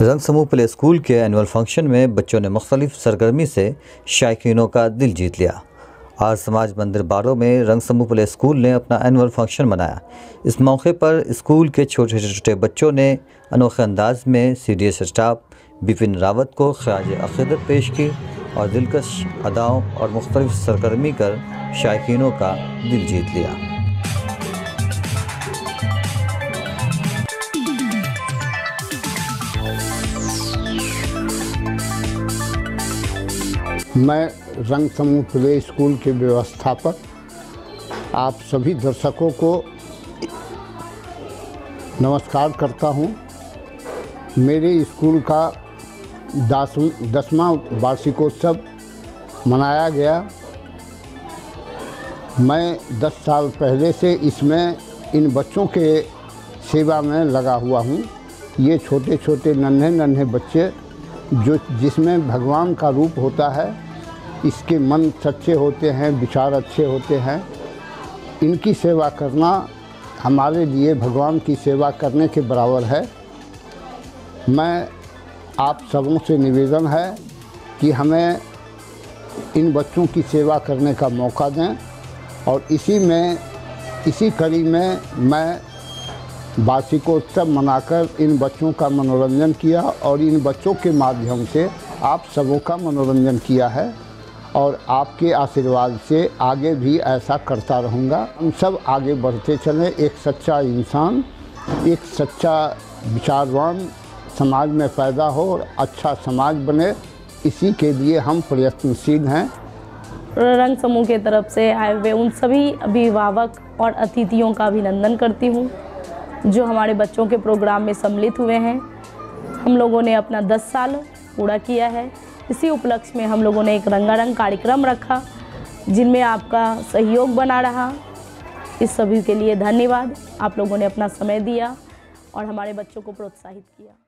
रंग समूह play school के एनुअल फंक्शन में बच्चों ने मुख्तलिफ सरगर्मी से शायकीनों का दिल जीत लिया। आज समाज मंदिर बारो में रंग समूह प्ले स्कूल ने अपना एनुअल फंक्शन मनाया। इस मौके पर स्कूल के छोटे छोटे बच्चों ने अनोखे अंदाज में CDS स्टाफ बिपिन रावत को ख़िराज अक़ीदत पेश की और दिलकश अदाओं और मुख्तलिफ सरगर्मी कर शायकीनों का दिल जीत लिया। मैं रंग समूह प्ले स्कूल के व्यवस्थापक आप सभी दर्शकों को नमस्कार करता हूं। मेरे स्कूल का 10वां वार्षिकोत्सव मनाया गया। मैं 10 साल पहले से इसमें इन बच्चों के सेवा में लगा हुआ हूं। ये छोटे छोटे नन्हे बच्चे जिसमें भगवान का रूप होता है, इसके मन सच्चे होते हैं, विचार अच्छे होते हैं। इनकी सेवा करना हमारे लिए भगवान की सेवा करने के बराबर है। मैं आप सबों से निवेदन है कि हमें इन बच्चों की सेवा करने का मौका दें और इसी कड़ी में मैं वार्षिकोत्सव मनाकर इन बच्चों का मनोरंजन किया और इन बच्चों के माध्यम से आप सबों का मनोरंजन किया है और आपके आशीर्वाद से आगे भी ऐसा करता रहूँगा। हम सब आगे बढ़ते चलें, एक सच्चा इंसान, एक सच्चा विचारवान समाज में पैदा हो और अच्छा समाज बने, इसी के लिए हम प्रयत्नशील हैं। रंग समूह के तरफ से आए हुए उन सभी अभिभावक और अतिथियों का अभिनंदन करती हूँ जो हमारे बच्चों के प्रोग्राम में सम्मिलित हुए हैं। हम लोगों ने अपना 10 साल पूरा किया है। इसी उपलक्ष्य में हम लोगों ने एक रंगारंग कार्यक्रम रखा जिनमें आपका सहयोग बना रहा। इस सभी के लिए धन्यवाद। आप लोगों ने अपना समय दिया और हमारे बच्चों को प्रोत्साहित किया।